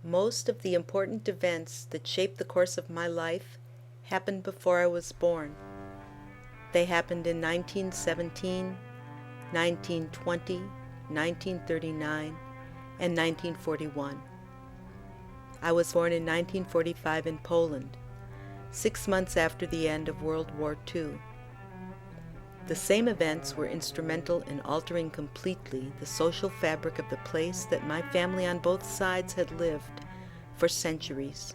Most of the important events that shaped the course of my life happened before I was born. They happened in 1917, 1920, 1939, and 1941. I was born in 1945 in Poland, 6 months after the end of World War II. The same events were instrumental in altering completely the social fabric of the place that my family on both sides had lived for centuries.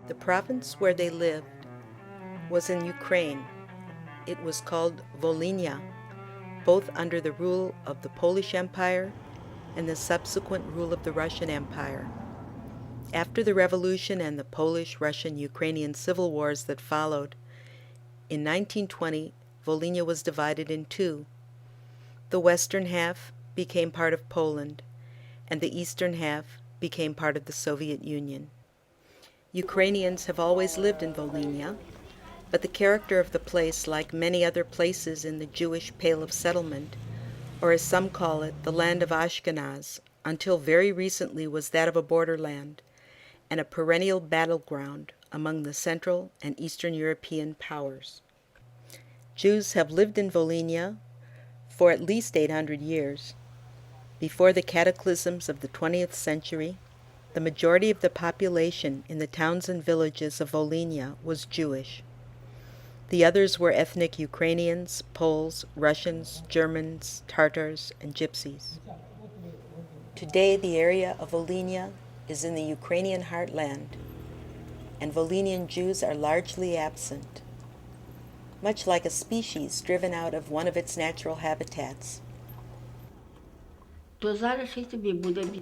The province where they lived was in Ukraine. It was called Volynia, both under the rule of the Polish Empire and the subsequent rule of the Russian Empire. After the revolution and the Polish-Russian-Ukrainian civil wars that followed, in 1920, Volynia was divided in two. The western half became part of Poland, and the eastern half became part of the Soviet Union. Ukrainians have always lived in Volynia, but the character of the place, like many other places in the Jewish Pale of Settlement, or as some call it, the land of Ashkenaz, until very recently was that of a borderland and a perennial battleground among the Central and Eastern European powers. Jews have lived in Volynia for at least 800 years. Before the cataclysms of the 20th century, the majority of the population in the towns and villages of Volynia was Jewish. The others were ethnic Ukrainians, Poles, Russians, Germans, Tatars, and Gypsies. Today, the area of Volynia is in the Ukrainian heartland, and Volynian Jews are largely absent, much like a species driven out of one of its natural habitats.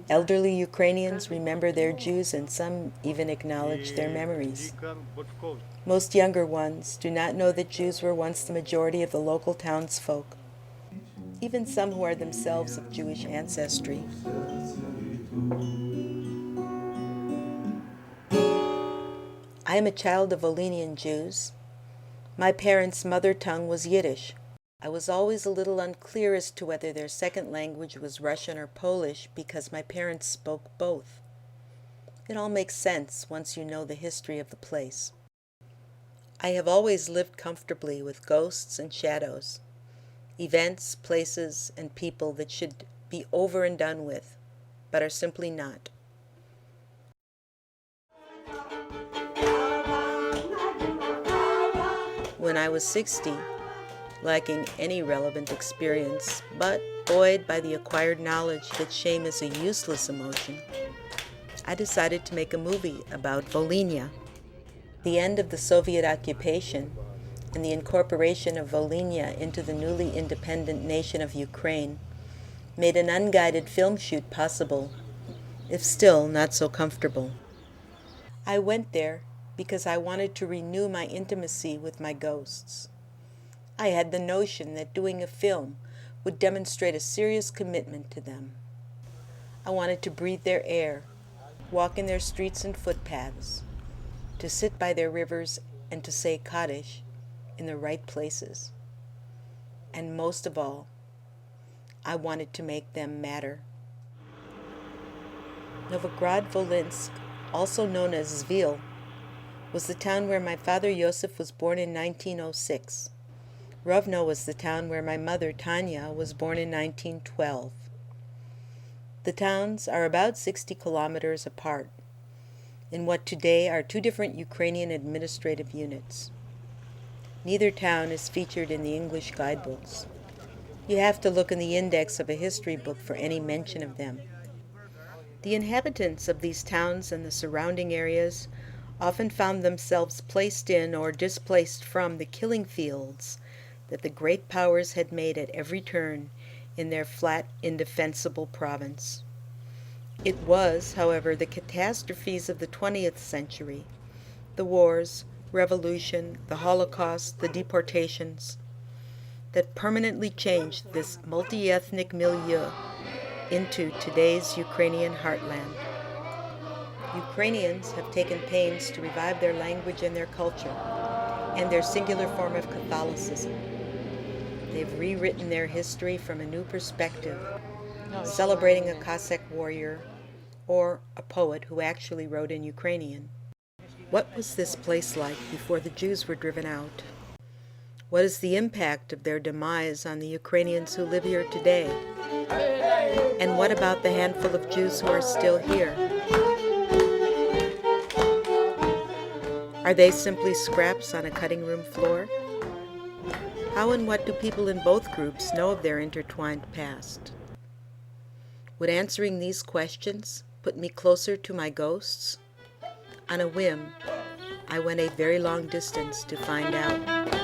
Elderly Ukrainians remember their Jews, and some even acknowledge their memories. Most younger ones do not know that Jews were once the majority of the local townsfolk, even some who are themselves of Jewish ancestry. I am a child of Volynian Jews. My parents' mother tongue was Yiddish. I was always a little unclear as to whether their second language was Russian or Polish because my parents spoke both. It all makes sense once you know the history of the place. I have always lived comfortably with ghosts and shadows, events, places, and people that should be over and done with, but are simply not. When I was 60, lacking any relevant experience, but buoyed by the acquired knowledge that shame is a useless emotion, I decided to make a movie about Volynia. The end of the Soviet occupation and the incorporation of Volynia into the newly independent nation of Ukraine made an unguided film shoot possible, if still not so comfortable. I went there because I wanted to renew my intimacy with my ghosts. I had the notion that doing a film would demonstrate a serious commitment to them. I wanted to breathe their air, walk in their streets and footpaths, to sit by their rivers and to say Kaddish in the right places. And most of all, I wanted to make them matter. Novohrad-Volyns'kyi, also known as Zvil, was the town where my father Yosef was born in 1906. Rovno was the town where my mother Tanya was born in 1912. The towns are about 60 kilometers apart, in what today are two different Ukrainian administrative units. Neither town is featured in the English guidebooks. You have to look in the index of a history book for any mention of them. The inhabitants of these towns and the surrounding areas often found themselves placed in or displaced from the killing fields that the great powers had made at every turn in their flat, indefensible province. It was, however, the catastrophes of the 20th century, the wars, revolution, the Holocaust, the deportations, that permanently changed this multi-ethnic milieu into today's Ukrainian heartland. Ukrainians have taken pains to revive their language and their culture, and their singular form of Catholicism. They've rewritten their history from a new perspective, celebrating a Cossack warrior, or a poet who actually wrote in Ukrainian. What was this place like before the Jews were driven out? What is the impact of their demise on the Ukrainians who live here today? And what about the handful of Jews who are still here? Are they simply scraps on a cutting room floor? How and what do people in both groups know of their intertwined past? Would answering these questions put me closer to my ghosts? On a whim, I went a very long distance to find out.